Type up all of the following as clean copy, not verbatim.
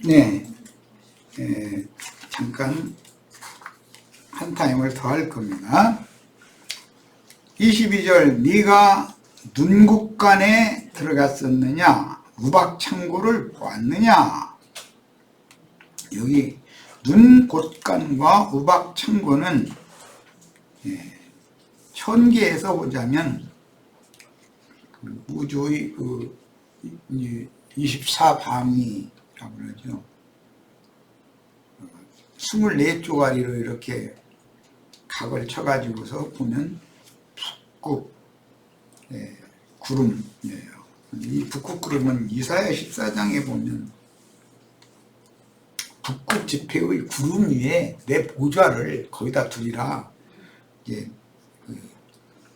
네, 잠깐 한 타임을 더 할 겁니다. 22절 네가 눈곡간에 들어갔었느냐 우박창고를 보았느냐. 여기 눈곳간과 우박창고는 천계에서 보자면 우주의 24방위라고 그러죠. 24쪼가리로 이렇게 각을 쳐가지고서 보면 북극 구름이에요. 이 북극 구름은 이사야 14장에 보면 북극 지폐의 구름 위에 내 보좌를 거기다 두리라. 이제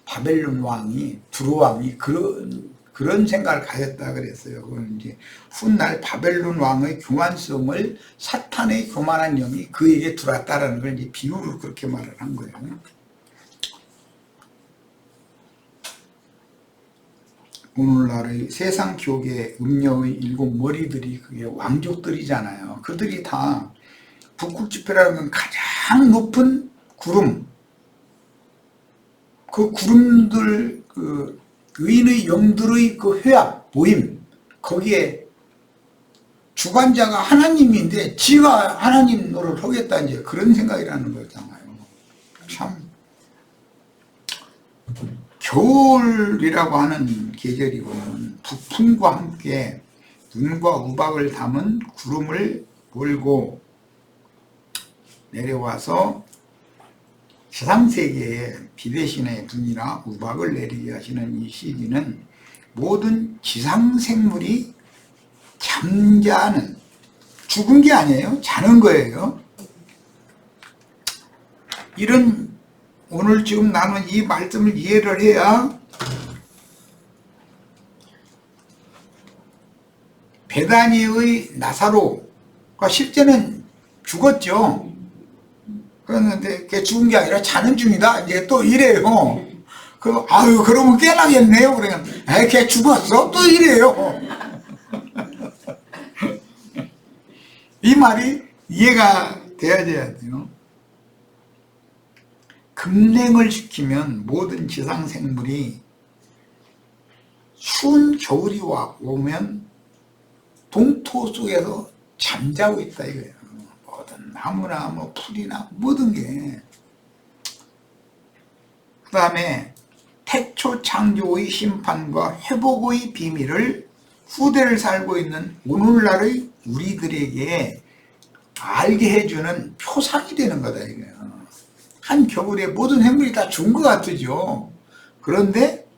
바벨론 왕이 두로 왕이 그런 생각을 가졌다 그랬어요. 그건 이제 훗날 바벨론 왕의 교만성을 사탄의 교만한 영이 그에게 들어왔다라는 걸 이제 비유로 그렇게 말을 한 거예요. 오늘날의 세상 교계 음녀의 7 머리들이 그게 왕족들이잖아요. 그들이 다 북극 지폐라는 건 가장 높은 구름, 그 구름들 그 의인의 영들의 그 회합 모임, 거기에 주관자가 하나님인데 지가 하나님 노릇을 하겠다 이제 그런 생각이라는 거잖아요. 참 겨울이라고 하는 계절이 보면 북풍과 함께 눈과 우박을 담은 구름을 몰고 내려와서 세상세계에 비 대신에 눈이나 우박을 내리게 하시는 이 시기는 모든 지상생물이 잠자는, 죽은 게 아니에요. 자는 거예요. 이런 오늘 지금 나눈 이 말씀을 이해를 해야 베다니의 나사로가 실제는 죽었죠. 그랬는데 걔 죽은 게 아니라 자는 중이다 이제 또 이래요. 아유 그러면 깨나겠네요. 그러면 걔 죽었어 또 이래요. 이 말이 이해가 돼야 돼요. 급냉을 시키면 모든 지상생물이 추운 겨울이 오면 동토 속에서 잠자고 있다 이거예요. 모든 나무나 뭐 풀이나 모든 게. 그 다음에 태초 창조의 심판과 회복의 비밀을 후대를 살고 있는 오늘날의 우리들에게 알게 해주는 표상이 되는 거다 이거예요. 한 겨울에 모든 생물이 다 죽은 것 같으죠. 그런데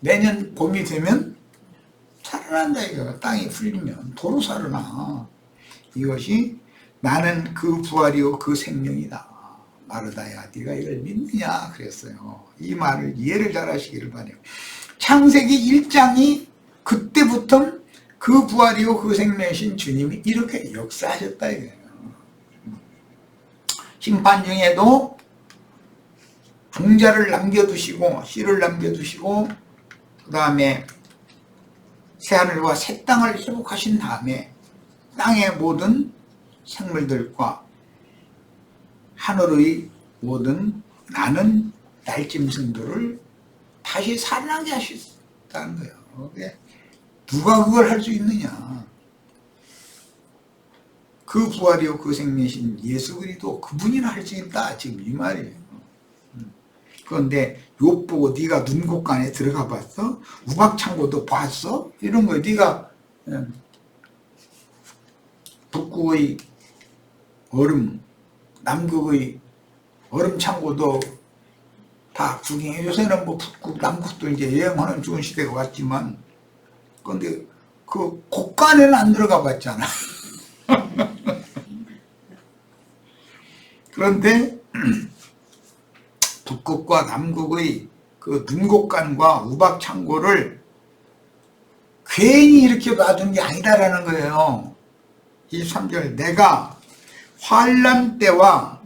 내년 봄이 되면 살아난다 이거. 땅이 풀리면 도로 살아나. 이것이 나는 그 부활이요 그 생명이다. 마르다야 네가 이걸 믿느냐 그랬어요. 이 말을 이해를 잘 하시기를 바라요. 창세기 1장이 그때부터 그 부활이요 그 생명이신 주님이 이렇게 역사하셨다 이거예요. 심판 중에도 종자를 남겨두시고 씨를 남겨두시고 그 다음에 새하늘과 새 땅을 회복하신 다음에 땅의 모든 생물들과 하늘의 모든 나는 날짐승들을 다시 살아나게 하셨다는 거예요. 누가 그걸 할 수 있느냐. 그 부활이요 그 생명이신 예수 그리스도 그분이나 할 수 있다 지금 이 말이에요. 그런데 욥 보고 네가 눈곡간에 들어가 봤어? 우박창고도 봤어? 이런 거 네가 북극의 얼음, 남극의 얼음창고도 다 구경해. 요새는 뭐 북극, 남극도 이제 여행하는 좋은 시대가 왔지만, 그런데 그 곡간에는 안 들어가 봤잖아. 그런데 북극과 남극의 그 눈곡간과 우박창고를 괜히 이렇게 놔둔 게 아니다라는 거예요. 23절 내가 환난 때와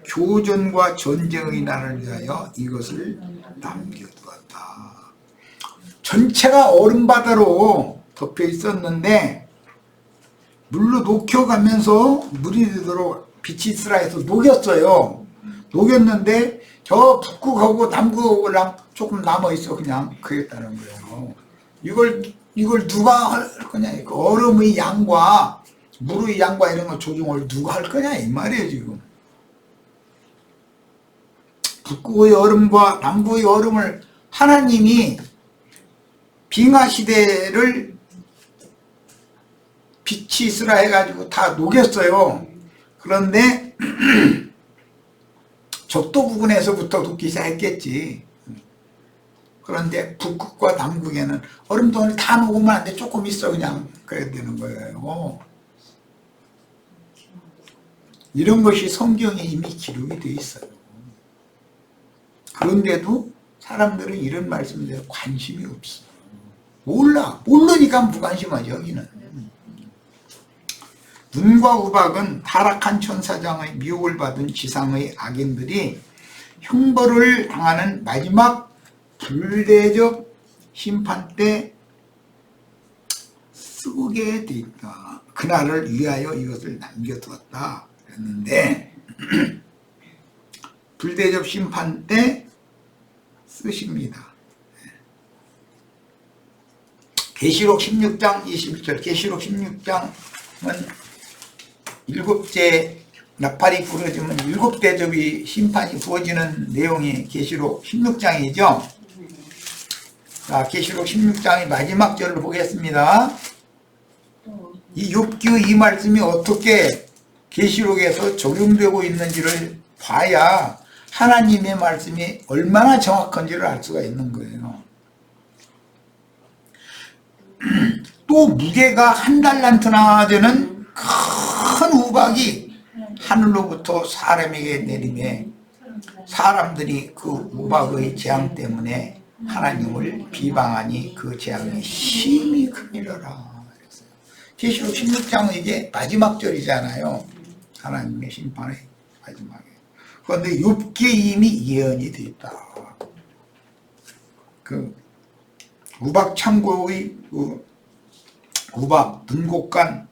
교전과 전쟁의 날을 위하여 이것을 남겨두었다. 전체가 얼음바다로 덮여 있었는데 물로 녹여가면서 물이 되도록 빛이 있으라 해서 녹였어요. 녹였는데 저 북극하고 남극하고랑 조금 남아있어. 그냥 그랬다는 거예요. 이걸 누가 할 거냐. 얼음의 양과 물의 양과 이런 거 조정을 누가 할 거냐 이 말이에요. 지금 북극의 얼음과 남극의 얼음을 하나님이 빙하시대를 빛이 있으라 해가지고 다 녹였어요. 그런데 적도 부근에서부터 녹기 시작했겠지. 그런데 북극과 남극에는 얼음덩어리 다 녹으면 안 돼. 조금 있어. 그냥 그래야 되는 거예요. 이런 것이 성경에 이미 기록이 되어 있어요. 그런데도 사람들은 이런 말씀대로 관심이 없어. 모르니까 무관심하죠. 여기는. 눈과 우박은 타락한 천사장의 미혹을 받은 지상의 악인들이 형벌을 당하는 마지막 불대적 심판 때 쓰게 돼 있다. 그날을 위하여 이것을 남겨두었다 그랬는데 불대적 심판 때 쓰십니다. 계시록 16장 21절. 계시록 16장은 일곱째 나팔이 부러지면 일곱 대접이 심판이 부어지는 내용이 계시록 16장이죠. 자, 계시록 16장의 마지막 절을 보겠습니다. 이 욥기의 이 말씀이 어떻게 계시록에서 적용되고 있는지를 봐야 하나님의 말씀이 얼마나 정확한지를 알 수가 있는 거예요. 또 무게가 한 달란트나 되는 큰 우박이 하늘로부터 사람에게 내리매 사람들이 그 우박의 재앙 때문에 하나님을 비방하니 그 재앙이 심히 크니라. 계시록 16장은 이게 마지막 절이잖아요. 하나님의 심판의 마지막에. 그런데 욥기에 이미 예언이 되어 있다. 그 우박 창고의 우박 등곡간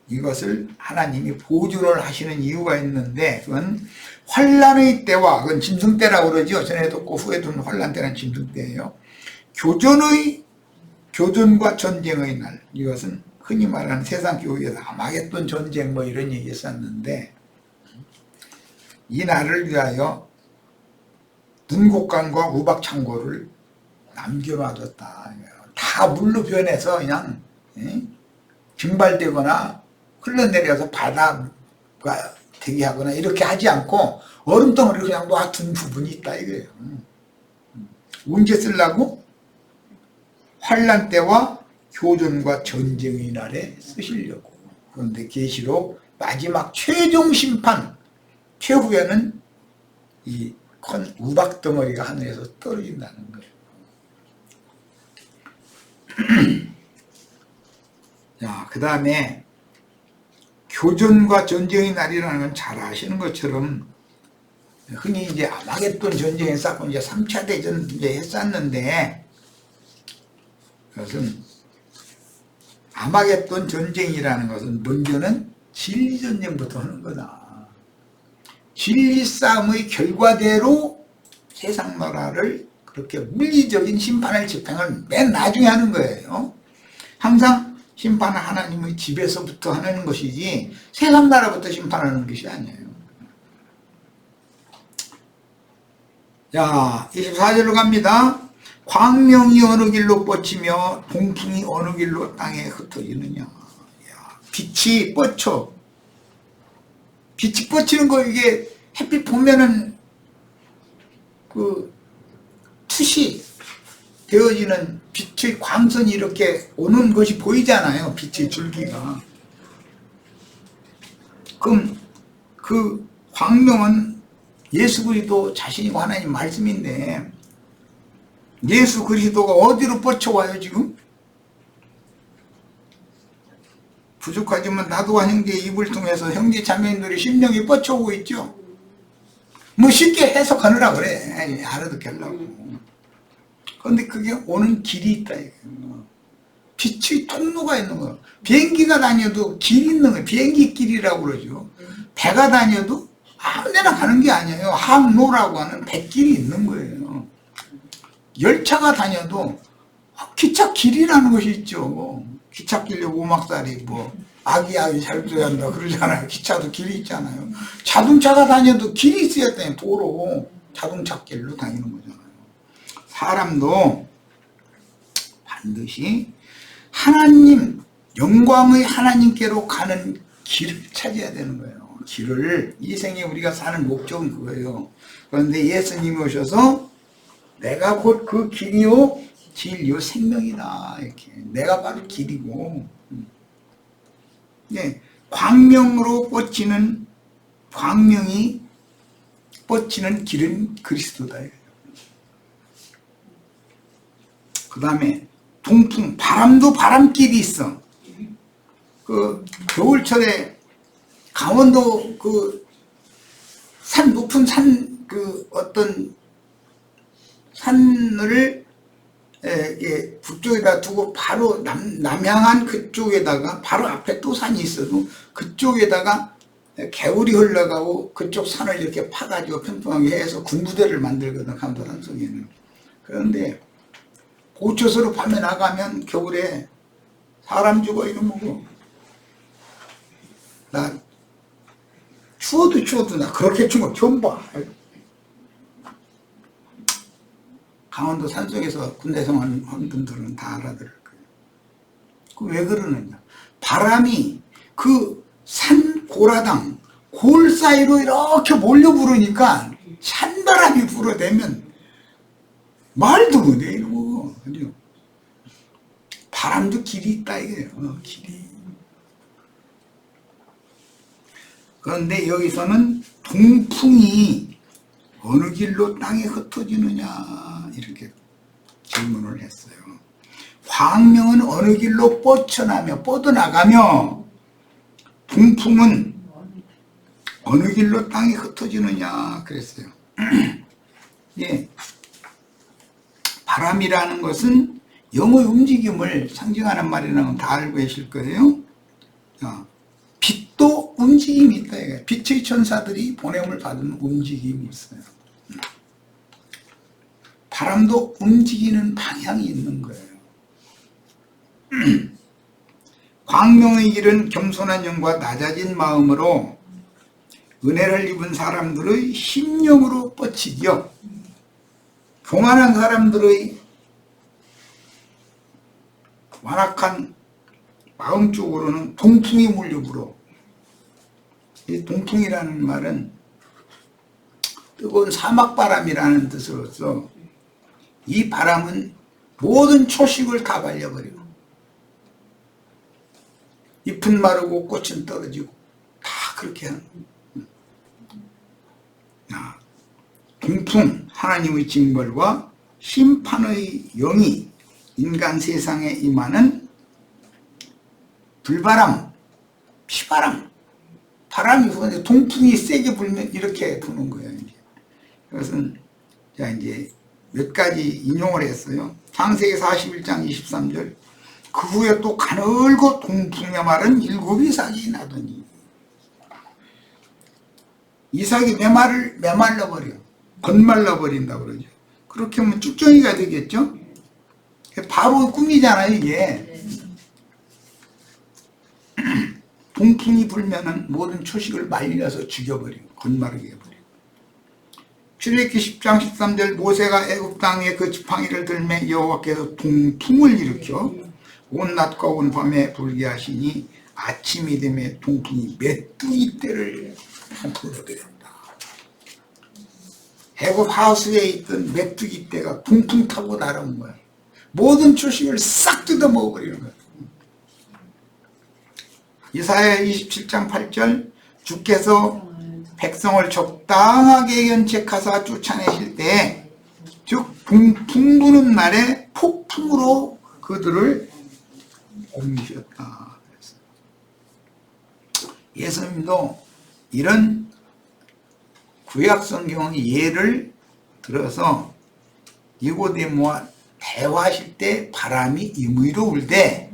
이것을 하나님이 보존을 하시는 이유가 있는데 그건 환란의 때와 그건 짐승 때라고 그러죠. 전에 듣고 후에 듣는 환란 때는 짐승 때예요. 교전과 전쟁의 날. 이것은 흔히 말하는 세상 교육에서 아마겟돈 전쟁 뭐 이런 얘기 했었는데 이 날을 위하여 눈곡간과 우박 창고를 남겨놔뒀다. 다 물로 변해서 그냥 증발되거나 흘러내려서 바다가 되게 하거나 이렇게 하지 않고 얼음덩어리를 그냥 놔둔 부분이 있다 이거예요. 언제 쓰려고? 환란 때와 교전과 전쟁의 날에 쓰시려고. 그런데 계시록 마지막 최종 심판 최후에는 이 큰 우박덩어리가 하늘에서 떨어진다는 거예요. 자, 그 다음에 교전과 전쟁의 날이라는 건 잘 아시는 것처럼 흔히 이제 아마겟돈 전쟁 했었고 이제 3차 대전 이제 했었는데 그것은 아마겟돈 전쟁이라는 것은 먼저는 진리 전쟁부터 하는 거다. 진리 싸움의 결과대로 세상 나라를 그렇게 물리적인 심판을 집행을 맨 나중에 하는 거예요. 항상 심판은 하나님의 집에서부터 하는 것이지 세상 나라부터 심판하는 것이 아니에요. 자, 24절로 갑니다. 광명이 어느 길로 뻗치며 동풍이 어느 길로 땅에 흩어지느냐. 빛이 뻗쳐. 빛이 뻗치는 거 이게 햇빛 보면은 그 투시 되어지는 빛의 광선이 이렇게 오는 것이 보이잖아요. 빛의 줄기가. 그럼 그 광명은 예수 그리스도 자신이 하나님 말씀인데 예수 그리스도가 어디로 뻗쳐와요 지금? 부족하지만 나도와 형제의 입을 통해서 형제 자매님들의 심령이 뻗쳐오고 있죠. 뭐 쉽게 해석하느라 그래. 알아듣게 하려고. 그런데 그게 오는 길이 있다. 빛의 통로가 있는 거예요. 비행기가 다녀도 길이 있는 거예요. 비행기 길이라고 그러죠. 배가 다녀도 아무데나 가는 게 아니에요. 항로라고 하는 백길이 있는 거예요. 열차가 다녀도 기차 길이라는 것이 있죠. 기찻길에 오막살이 뭐 아기아기 잘 줘야 한다 그러잖아요. 기차도 길이 있잖아요. 자동차가 다녀도 길이 있어야 돼. 도로 자동차 길로 다니는 거잖아요. 사람도 반드시 하나님, 영광의 하나님께로 가는 길을 찾아야 되는 거예요. 길을, 이 생에 우리가 사는 목적은 그거예요. 그런데 예수님이 오셔서 내가 곧 그 길이요 진리요 생명이다, 이렇게. 내가 바로 길이고, 예, 광명으로 뻗치는, 광명이 뻗치는 길은 그리스도다. 그 다음에 동풍, 바람도 바람길이 있어. 그 겨울철에 강원도 그 산, 높은 산, 그 어떤 산을 북쪽에다 두고 바로 남향한 그쪽에다가 바로 앞에 또 산이 있어도 그쪽에다가 개울이 흘러가고 그쪽 산을 이렇게 파가지고 평평하게 해서 군부대를 만들거든, 강원도 산속에는. 그런데 고초소로 밤에 나가면 겨울에 사람 죽어 이러고, 나 추워도 나 그렇게 추운 거 처음 봐. 강원도 산속에서 군대 생활한 분들은 다 알아들을 거예요. 그 왜 그러느냐? 바람이 그 산 고라당 골 사이로 이렇게 몰려 부르니까 찬바람이 불어대면 말도 못해 이러고. 그죠? 바람도 길이 있다 이거예요. 길이. 그런데 여기서는 동풍이 어느 길로 땅에 흩어지느냐 이렇게 질문을 했어요. 광명은 어느 길로 뻗어나가며 동풍은 어느 길로 땅에 흩어지느냐 그랬어요. 예, 바람이라는 것은 영의 움직임을 상징하는 말이라는 건 다 알고 계실 거예요. 빛도 움직임이 있다. 빛의 천사들이 보냄을 받은 움직임이 있어요. 바람도 움직이는 방향이 있는 거예요. 광명의 길은 겸손한 영과 낮아진 마음으로 은혜를 입은 사람들의 심령으로 뻗치죠. 교만한 사람들의 완악한 마음 쪽으로는 동풍이 몰려 불어. 이 동풍이라는 말은 뜨거운 사막바람이라는 뜻으로서 이 바람은 모든 초식을 다 말려버리고 잎은 마르고 꽃은 떨어지고 다 그렇게 하는 동풍, 하나님의 징벌과 심판의 영이 인간 세상에 임하는 불바람, 피바람, 바람이 부는데 동풍이 세게 불면 이렇게 부는 거예요. 이것은 자 이제 몇 가지 인용을 했어요. 창세기 41장 23절. 그 후에 또 가늘고 동풍의 말은 7 이삭이 나더니. 이삭이 메말라 버려. 건말라 버린다고 그러죠. 그렇게 하면 쭉정이가 되겠죠. 바로 꿈이잖아요, 이게. 동풍이 불면은 모든 초식을 말려서 죽여버리고 건마르게 해버리고. 출애굽기 10장 13절 모세가 애굽 땅에 그 지팡이를 들매 여호와께서 동풍을 일으켜 온 낮과 온 밤에 불게 하시니 아침이 되매 동풍이 메뚜기 떼를 불어들였다. 애굽 하수에 있던 메뚜기 떼가 동풍 타고 날아온 거야. 모든 초식을 싹 뜯어 먹어버리는 거야. 이사야 27장 8절 주께서 백성을 적당하게 연책하사 쫓아내실 때, 즉 동풍 부는 날에 폭풍으로 그들을 옮기셨다. 예수님도 이런 구약 성경의 예를 들어서 니고데모와 대화하실 때 바람이 임의로 불 때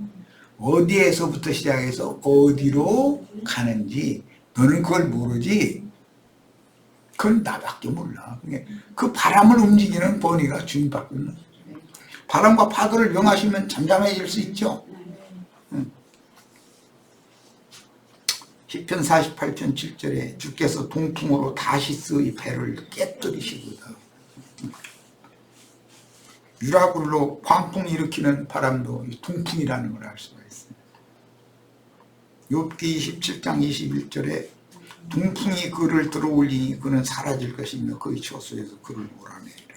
어디에서부터 시작해서 어디로 가는지 너는 그걸 모르지? 그건 나밖에 몰라. 그 바람을 움직이는 번뇌가 주님밖에 없는. 바람과 파도를 명하시면 잠잠해질 수 있죠. 시편 48편 7절에 주께서 동풍으로 다시스의 배를 깨뜨리시고다. 유라굴로 광풍 일으키는 바람도 동풍이라는 걸 알 수가 있어요. 욥기 27장 21절에 동풍이 그를 들어올리니 그는 사라질 것이며 그의 처소에서 그를 몰아내리라.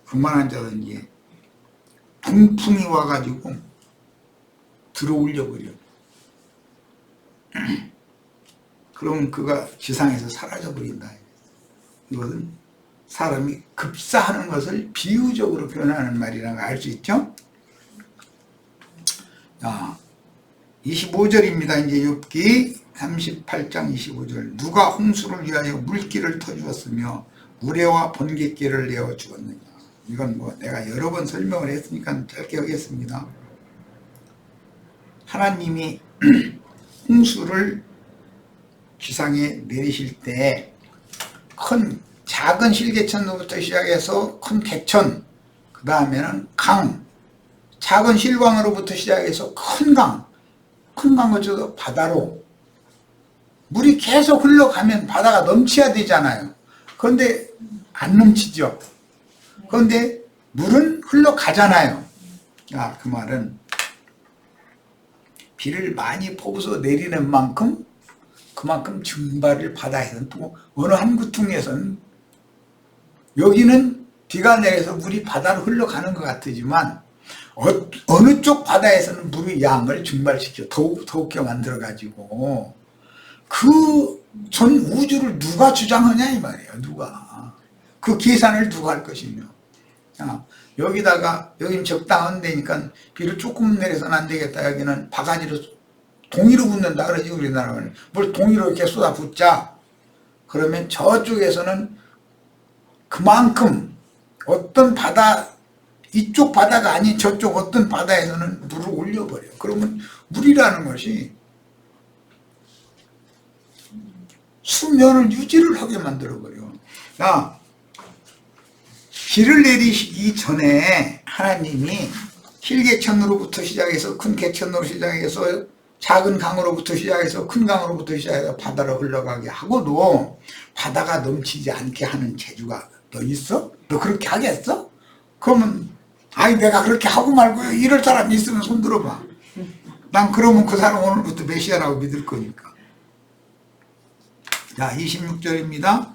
그만한 자든지 동풍이 와가지고 들어올려버려. 그러면 그가 지상에서 사라져버린다. 이것은 사람이 급사하는 것을 비유적으로 표현하는 말이라는 걸 알 수 있죠. 자, 25절입니다. 이제 욥기 38장 25절. 누가 홍수를 위하여 물길을 터주었으며 우레와 번갯길을 내어 주었느냐. 이건 뭐 내가 여러 번 설명을 했으니까 짧게 하겠습니다. 하나님이 홍수를 지상에 내리실 때 작은 실개천로부터 시작해서 큰 개천, 그 다음에는 강, 작은 실광으로부터 시작해서 큰 강을 저도 바다로 물이 계속 흘러가면 바다가 넘쳐야 되잖아요. 그런데 안 넘치죠. 그런데 물은 흘러가잖아요. 그 말은 비를 많이 퍼부어서 내리는 만큼 그만큼 증발을 바다에서는 또 어느 한 구퉁에서는 여기는 비가 내려서 물이 바다로 흘러가는 것 같지만 어느 쪽 바다에서는 물의 양을 증발시켜 더욱게 만들어가지고 그 전 우주를 누가 주장하냐 이 말이에요. 누가 그 계산을 누가 할 것이며. 여기다가 여기는 적당한 데니까 비를 조금 내려서는 안 되겠다. 여기는 바가지로 동이로 붓는다 그러지 우리나라는. 뭘 동이로 이렇게 쏟아붓자. 그러면 저쪽에서는 그만큼 어떤 바다 이쪽 바다가 아닌 저쪽 어떤 바다에서는 물을 올려버려요. 그러면 물이라는 것이 수면을 유지를 하게 만들어버려. 비를 내리시기 전에 하나님이 실개천으로부터 시작해서 큰 개천으로 시작해서 작은 강으로부터 시작해서 큰 강으로부터 시작해서 바다로 흘러가게 하고도 바다가 넘치지 않게 하는 재주가 너 있어? 너 그렇게 하겠어? 그러면 내가 그렇게 하고 말고 이럴 사람이 있으면 손 들어봐. 난 그러면 그 사람 오늘부터 메시아라고 믿을 거니까. 자, 26절입니다.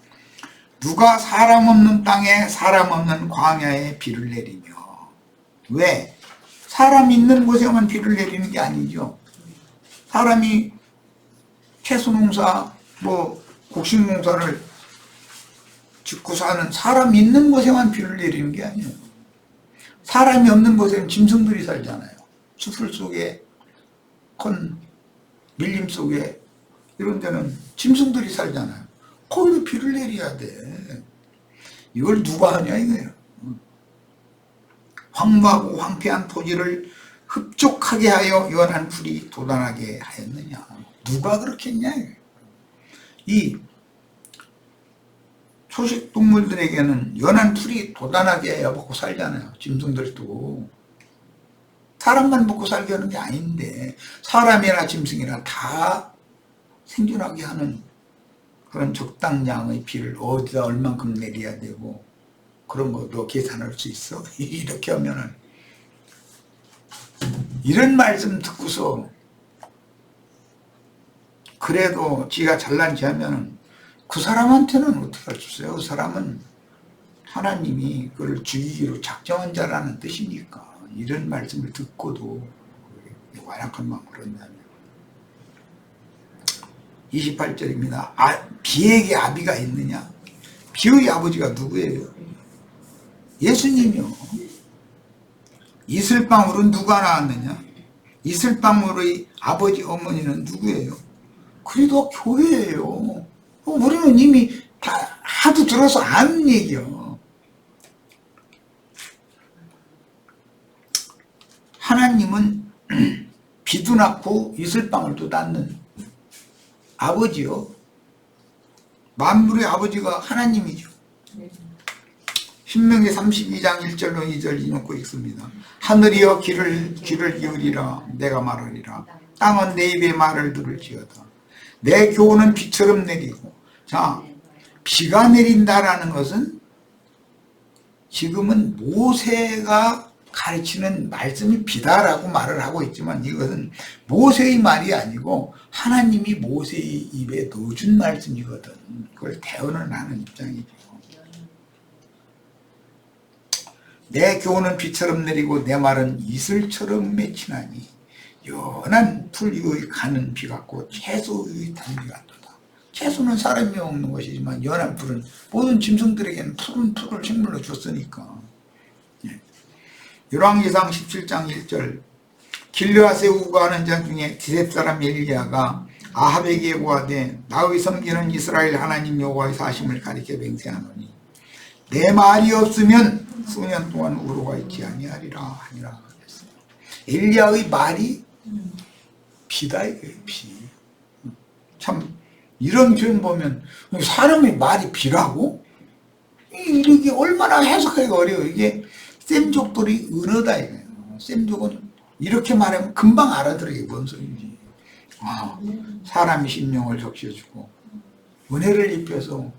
누가 사람 없는 땅에 사람 없는 광야에 비를 내리며. 왜? 사람 있는 곳에만 비를 내리는 게 아니죠. 사람이 채소농사, 곡식농사를 짓고 사는 사람 있는 곳에만 비를 내리는 게 아니에요. 사람이 없는 곳에는 짐승들이 살잖아요. 수풀 속에, 큰 밀림 속에 이런 데는 짐승들이 살잖아요. 거기도 비를 내려야 돼. 이걸 누가 하냐 이거예요. 황무하고 황폐한 토지를 흡족하게 하여 연한 풀이 돋아나게 하였느냐. 누가 그렇게 했냐. 이 초식동물들에게는 연한 풀이 돋아나게 해야 먹고 살잖아요. 짐승들도. 사람만 먹고 살게 하는 게 아닌데 사람이나 짐승이나 다 생존하게 하는 그런 적당량의 비를 어디다 얼만큼 내려야 되고 그런 것도 계산할 수 있어. 이렇게 하면은 이런 말씀 듣고서 그래도 지가 잘난 체 하면은 그 사람한테는 어떻게 할 수 있어요? 그 사람은 하나님이 그를 죽이기로 작정한 자라는 뜻이니까. 이런 말씀을 듣고도 완악한 마음으로 한다면 28절입니다. 비에게 아비가 있느냐? 비의 아버지가 누구예요? 예수님이요. 이슬방울은 누가 낳았느냐? 이슬방울의 아버지 어머니는 누구예요? 그리스도 교회예요. 우리는 이미 다 하도 들어서 아는 얘기요. 하나님은 비도 낳고 이슬방울도 낳는 아버지요. 만물의 아버지가 하나님이죠. 신명기 32장 1절로 2절 읽고 있습니다. 하늘이여 귀를 기울이라. 내가 말하리라. 땅은 내 입의 말을 들을지어다. 내 교훈은 비처럼 내리고. 자, 비가 내린다라는 것은 지금은 모세가 가르치는 말씀이 비다라고 말을 하고 있지만 이것은 모세의 말이 아니고 하나님이 모세의 입에 넣어준 말씀이거든. 그걸 대언을 하는 입장이죠. 내 교훈은 비처럼 내리고 내 말은 이슬처럼 맺히나니 연한 풀 위의 가는 비 같고 채소의 단비 같도다. 채소는 사람이 먹는 것이지만 연한 풀은 모든 짐승들에게는 푸른 풀을 식물로 줬으니까. 열왕기상 17장 1절 길르앗에 우거하는 자 중에 디셉 사람 엘리야가 아합에게 고하되 나의 섬기는 이스라엘 하나님 여호와의 사심을 가리켜 맹세하노니 내 말이 없으면 수년 동안 우로가 있지 아니하리라 하니라. 엘리야의 말이 비다 이거예요. 비. 참 이런 표현 보면 사람의 말이 비라고? 이게 얼마나 해석하기가 어려워요. 이게 셈족들이 은어다 이거예요. 셈족은 이렇게 말하면 금방 알아들어. 이게 뭔 소리인지. 사람이 심령을 적셔주고 은혜를 입혀서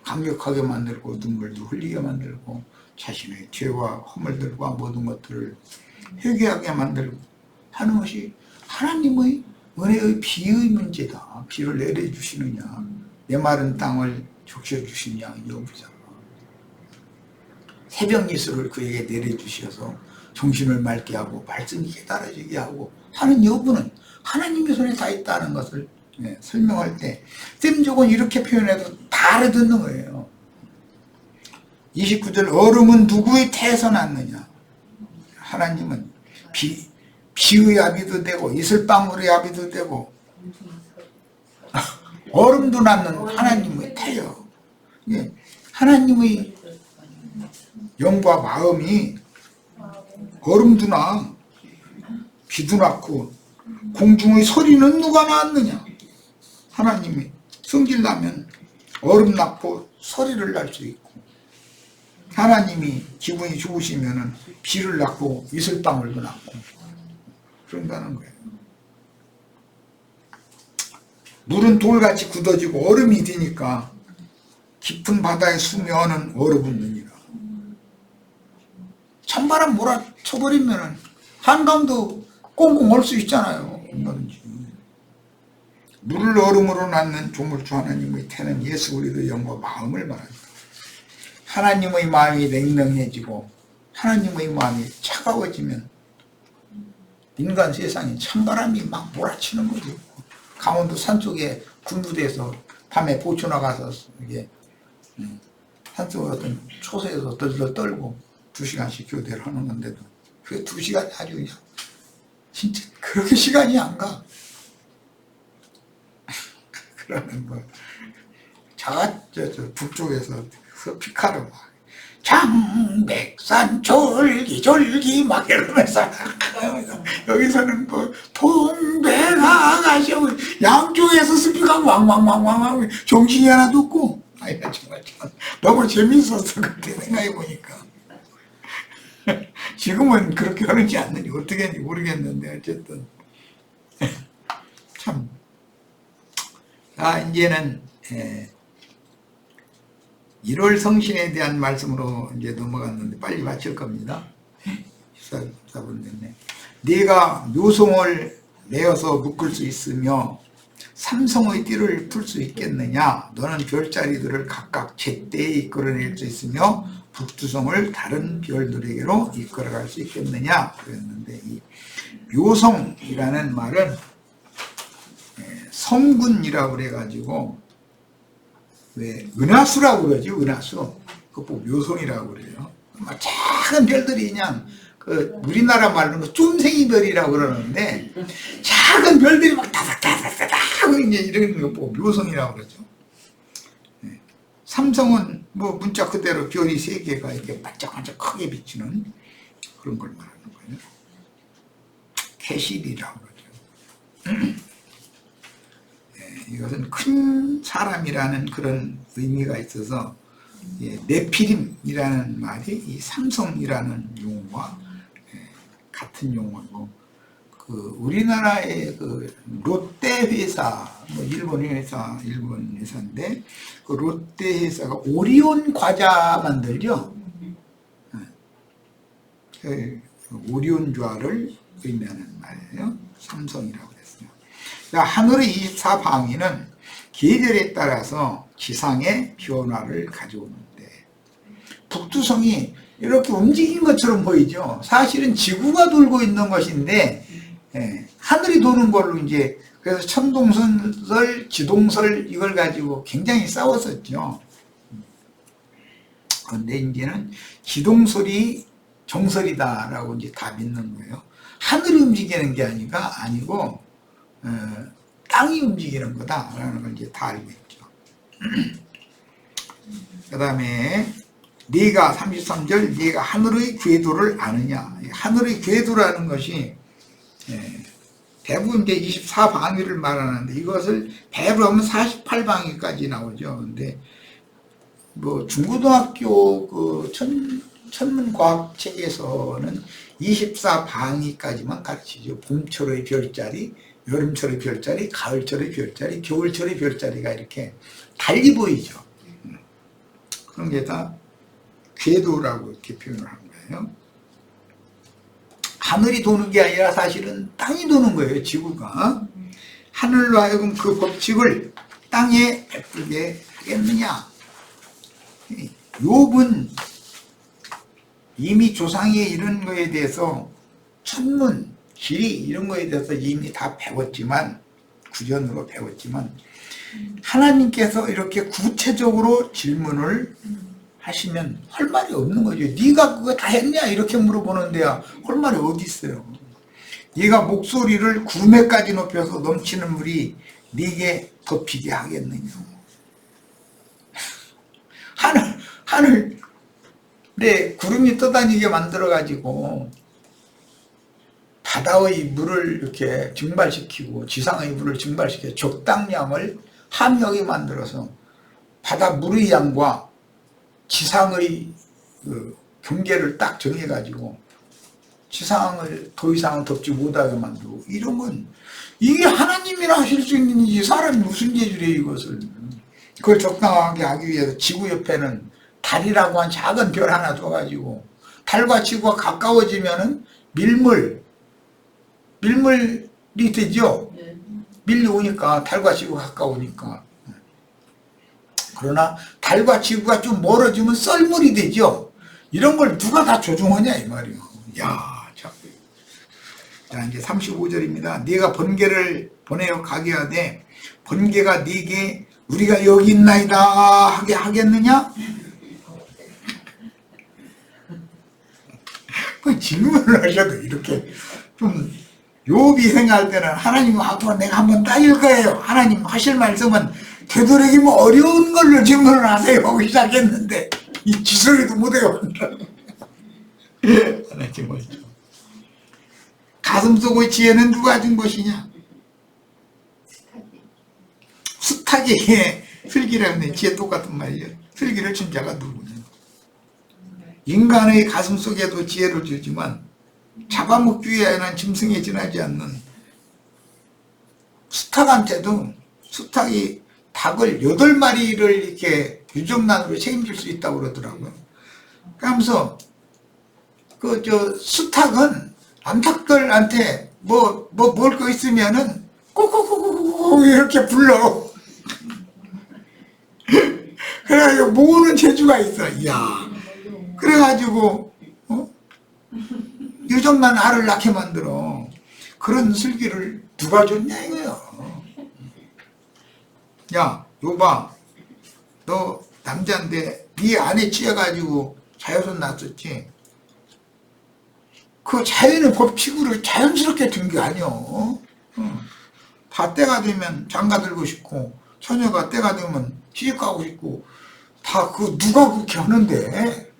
감격하게 만들고 눈물도 흘리게 만들고 자신의 죄와 허물들과 모든 것들을 회개하게 만들고 하는 것이 하나님의 은혜의 비의 문제다. 비를 내려주시느냐, 내 마른 땅을 적셔주시느냐 여부잖아. 새벽 예수를 그에게 내려주셔서 정신을 맑게 하고 말씀이 깨달아지게 하고 하는 여부는 하나님의 손에 다 있다는 것을 설명할 때 셈족은 이렇게 표현해도 다 알아듣는 거예요. 29절 얼음은 누구의 태에서 났느냐. 하나님은 비의 아비도 되고 이슬방울의 아비도 되고 얼음도 낳는 하나님의 태요. 하나님의 영과 마음이 얼음도 나 비도 낳고 공중의 소리는 누가 낳았느냐. 하나님이 성질나면 얼음 낳고 소리를 날 수 있고 하나님이 기분이 좋으시면 비를 낳고 이슬방울도 낳고 그런다는 거예요. 물은 돌같이 굳어지고 얼음이 되니까 깊은 바다의 수면은 얼어붙느니라. 찬바람 몰아쳐버리면 한강도 꽁꽁 얼 수 있잖아요. 얼마든지. 물을 얼음으로 낳는 조물주 하나님의 태는 예수 그리스도의 영과 마음을 말합니다. 하나님의 마음이 냉랭해지고 하나님의 마음이 차가워지면 인간 세상에 찬바람이 막 몰아치는 거죠. 강원도 산속에 군부대에서 밤에 보초 나가서 이게 산속 어떤 초소에서 덜덜 떨고 2시간씩 교대를 하는 건데도 그게 2시간이 아주 그냥 진짜 그렇게 시간이 안 가. 그러면 뭐 저 북쪽에서 피카르 막 장백산 졸기졸기 막 이러면서 여기서는 뭐 동백아 가시 양쪽에서 스피커가 왕왕왕왕왕 정신이 하나도 없고 정말 너무 재밌었어 그때 생각해보니까. 지금은 그렇게 하는지 않는지 어떻게 하는지 모르겠는데 어쨌든 참. 자, 이제는 1월 성신에 대한 말씀으로 이제 넘어갔는데 빨리 마칠 겁니다. 14분 됐네. 네가 묘송을 내어서 묶을 수 있으며 삼성의 띠를 풀 수 있겠느냐. 너는 별자리들을 각각 제때에 이끌어낼 수 있으며 북두성을 다른 별들에게로 이끌어갈 수 있겠느냐 그랬는데 이 묘성이라는 말은 성군이라고 그래가지고 왜 은하수라고 그러죠. 은하수 그거 묘성이라고 그래요. 막 작은 별들이 그냥 그 우리나라 말로는 쫌생이 별이라고 그러는데 작은 별들이 막 다닥다닥다닥 이제 이런 거 보고 묘성이라고 그러죠. 삼성은 뭐 문자 그대로 별이 3개가 이렇게 반짝반짝 크게 비치는 그런 걸 말하는 거예요. 캐실이라고 그러죠. 이것은 큰 사람이라는 그런 의미가 있어서 네피림이라는 말이 이 삼성이라는 용어와 같은 용어고, 그 우리나라의 그 롯데 회사, 뭐 일본 회사인데 그 롯데 회사가 오리온 과자 만들죠. 그 오리온좌를 의미하는 말이에요. 삼성이라고 그랬어요. 하늘의 24방위는 계절에 따라서 기상의 변화를 가져오는데, 북두성이 이렇게 움직인 것처럼 보이죠. 사실은 지구가 돌고 있는 것인데 하늘이 도는 걸로 이제, 그래서 천동설, 지동설 이걸 가지고 굉장히 싸웠었죠. 그런데 이제는 지동설이 정설이다라고 이제 다 믿는 거예요. 하늘이 움직이는 게 아니고 땅이 움직이는 거다라는 걸 이제 다 알고 있죠. 그 다음에 네가 33절, 네가 하늘의 궤도를 아느냐. 하늘의 궤도라는 것이 대부분 이제 24방위를 말하는데, 이것을 배로 하면 48방위까지 나오죠. 근데 뭐 중고등학교 그 천문과학 책에서는 24방위까지만 가르치죠. 봄철의 별자리, 여름철의 별자리, 가을철의 별자리, 겨울철의 별자리가 이렇게 달리 보이죠. 그런 게 다 궤도라고 이렇게 표현을 한 거예요. 하늘이 도는 게 아니라 사실은 땅이 도는 거예요, 지구가. 하늘로 하여금 그 법칙을 땅에 베풀게 하겠느냐. 욥은 이미 조상의 이런 거에 대해서 천문, 지리 이런 거에 대해서 이미 다 배웠지만, 구전으로 배웠지만, 하나님께서 이렇게 구체적으로 질문을 하시면 할 말이 없는 거죠. 네가 그거 다 했냐 이렇게 물어보는데야 할 말이 어디 있어요. 네가 목소리를 구매까지 높여서 넘치는 물이 네게 덮이게 하겠느냐. 하늘에 구름이 떠다니게 만들어 가지고 바다의 물을 이렇게 증발시키고 지상의 물을 증발시켜 적당량을 함량이 만들어서 바다 물의 양과 지상의 그 경계를 딱 정해가지고 지상을 더 이상 덮지 못하게 만들고, 이런 건 이게 하나님이라 하실 수 있는 일이지 사람이 무슨 재주래 이것을. 그걸 적당하게 하기 위해서 지구 옆에는 달이라고 한 작은 별 하나 둬가지고, 달과 지구가 가까워지면은 밀물이 되죠. 밀려오니까, 달과 지구가 가까우니까. 그러나 달과 지구가 좀 멀어지면 썰물이 되죠. 이런 걸 누가 다 조종하냐 이 말이에요. 야, 참. 자, 이제 35절입니다. 네가 번개를 보내어 가게 하되 번개가 네게 우리가 여기 있나이다 하게 하겠느냐? 질문을 하셔도 이렇게 좀, 욥이 생각할 때는 하나님하고 내가 한번 따질 거예요. 하나님 하실 말씀은 되도록이면 어려운 걸로 질문을 하세요 하고 시작했는데 이 지소리도 못해요. 하나님 뭐죠? 가슴속의 지혜는 누가 준 것이냐? 수탉에게 슬기라는 데 지혜 똑같은 말이에요. 슬기를 준 자가 누구냐? 인간의 가슴속에도 지혜를 주지만 잡아먹기 위한 짐승에 지나지 않는 수탉한테도, 수탉이 닭을 8마리를 이렇게 유정란으로 책임질 수 있다고 그러더라고요. 그러면서 수탉은 암탉들한테 먹을 거 있으면은 꼬꼬꼬꼬꼬 이렇게 불러. 그래가지고 모으는 재주가 있어. 이야. 그래가지고 유정란 알을 낳게 만들어. 그런 슬기를 누가 줬냐 이거요. 야, 욥아, 너 남자인데 네 안에 찌어가지고 자연손 낳았었지. 그 자연의 법칙으로 자연스럽게 된 게 아니여. 다 때가 되면 장가 들고 싶고, 처녀가 때가 되면 시집 가고 싶고, 다 누가 그렇게 하는데?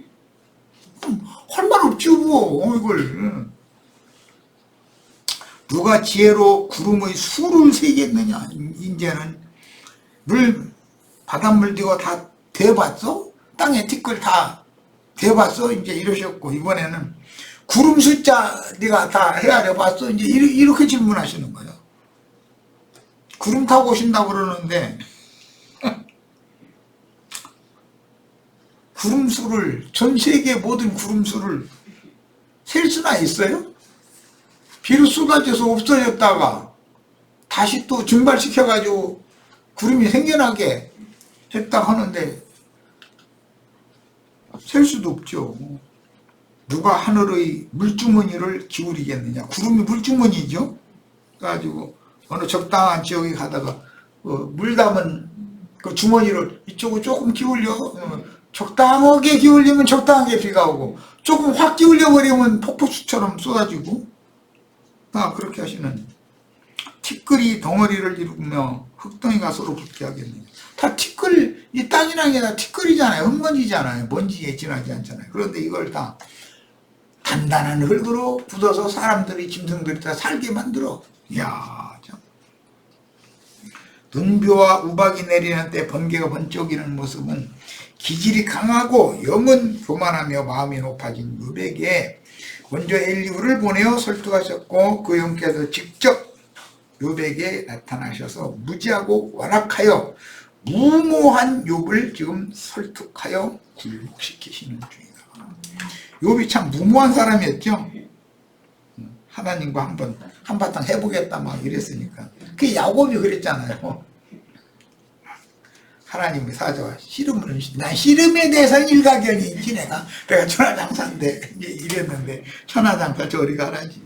할 말 없지 뭐 이걸. 누가 지혜로 구름의 수를 세겠느냐. 이제는 바닷물 띄고 다 대봤어? 땅에 티끌 다 대봤어? 이제 이러셨고, 이번에는 구름 숫자 네가 다 헤아려 봤어? 이제 이렇게 질문하시는 거예요. 구름 타고 오신다고 그러는데 구름수를, 전 세계 모든 구름수를 셀 수나 있어요? 비로 쏟아져서 없어졌다가 다시 또 증발시켜가지고 구름이 생겨나게 했다 하는데 셀 수도 없죠. 누가 하늘의 물주머니를 기울이겠느냐. 구름이 물주머니죠. 그래가지고 어느 적당한 지역에 가다가 물 담은 그 주머니를 이쪽으로 조금 기울여, 적당하게 기울이면 적당하게 비가 오고, 조금 확 기울여 버리면 폭포수처럼 쏟아지고, 그렇게 하시는. 티끌이 덩어리를 이루며 흙덩이가 서로 붙게 하겠느냐. 다 티끌, 이 땅이라는 게 다 티끌이잖아요. 흙먼지잖아요. 먼지에 지나지 않잖아요. 그런데 이걸 다 단단한 흙으로 굳어서 사람들이, 짐승들이 다 살게 만들어. 이야, 참. 눈비와 우박이 내리는 때 번개가 번쩍이는 모습은 기질이 강하고 영은 교만하며 마음이 높아진 욥에게 먼저 엘리후를 보내어 설득하셨고, 그 영께서 직접 욥에게 나타나셔서 무지하고 완악하여 무모한 욥을 지금 설득하여 굴복시키시는 중이다. 욥이 참 무모한 사람이었죠. 하나님과 한바탕 해보겠다 막 이랬으니까. 그 야곱이 그랬잖아요. 하나님의 사자와 씨름을, 난 씨름에 대해서는 일가견이지 내가 천하장사인데 이랬는데, 천하장사 저리 가라지.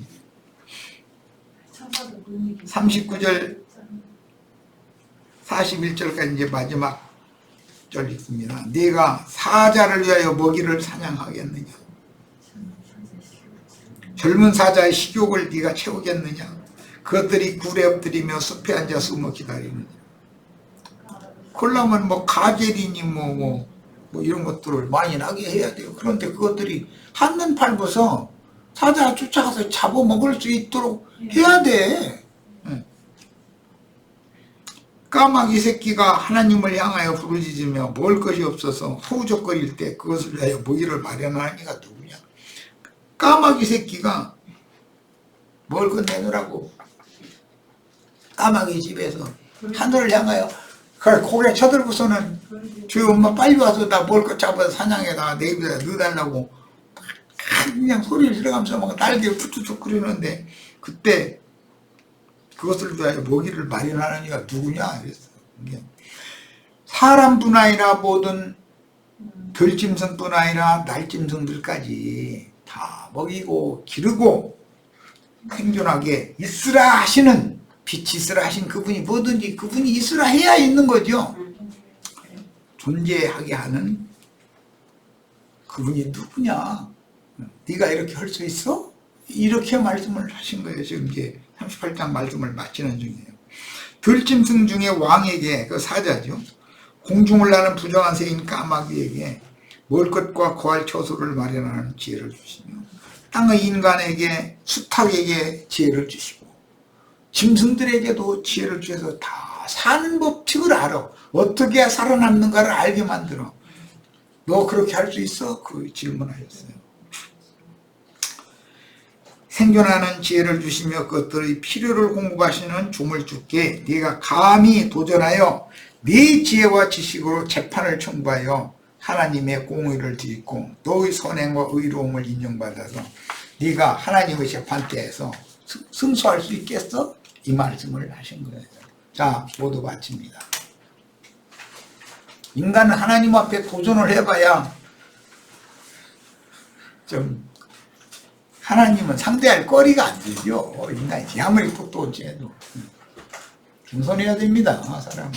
39절 41절까지 이제 마지막 절 있습니다. 네가 사자를 위하여 먹이를 사냥하겠느냐. 젊은 사자의 식욕을 네가 채우겠느냐. 그것들이 굴에 엎드리며 숲에 앉아 숨어 기다리느냐. 그러려면 뭐 가젤이니 뭐 이런 것들을 많이 나게 해야 돼요. 그런데 그것들이 한눈 팔고서 사자 쫓아가서 잡아먹을 수 있도록 해야 돼. 까마귀 새끼가 하나님을 향하여 부르짖으며 먹을 것이 없어서 허우적거릴 때 그것을 위하여 먹이를 마련하는 이가 누구냐. 까마귀 새끼가 먹을 것 내놓으라고 까마귀 집에서 하늘을 향하여 고개 쳐들고서는 저희 엄마 빨리 와서 나 먹을 것 잡아서 사냥에다가 내 입에다 넣어달라고 그냥 소리를 들어가면서 막 날개 푸투툭 그러는데, 그때 그것을 위하여 먹이를 마련하는 이가 누구냐 그랬어요. 사람뿐 아니라 모든 들짐승뿐 아니라 날짐승들까지 다 먹이고 기르고 생존하게 있으라 하시는, 빛이 있으라 하신 그분이 뭐든지 그분이 있으라 해야 있는 거죠. 존재하게 하는 그분이 누구냐. 네가 이렇게 할 수 있어? 이렇게 말씀을 하신 거예요. 지금 이제 38장 말씀을 마치는 중이에요. 들짐승 중에 왕에게, 그 사자죠, 공중을 나는 부정한 새인 까마귀에게 먹을 것과 거할 처소를 마련하는 지혜를 주시며, 땅의 인간에게, 수탉에게 지혜를 주시고, 짐승들에게도 지혜를 주셔서 다 사는 법칙을 알아. 어떻게 살아남는가를 알게 만들어. 너 그렇게 할 수 있어? 그 질문하셨어요. 생존하는 지혜를 주시며 그것들의 필요를 공급하시는 조물주께 네가 감히 도전하여 네 지혜와 지식으로 재판을 청구하여 하나님의 공의를 드리고 너의 선행과 의로움을 인정받아서 네가 하나님의 재판대에서 승소할 수 있겠어? 이 말씀을 하신 거예요. 자, 모두 마칩니다. 인간은 하나님 앞에 도전을 해봐야 좀, 하나님은 상대할 거리가 안 되죠. 인간이 아무리 똑똑한지 해도 겸손해야 됩니다, 사람은.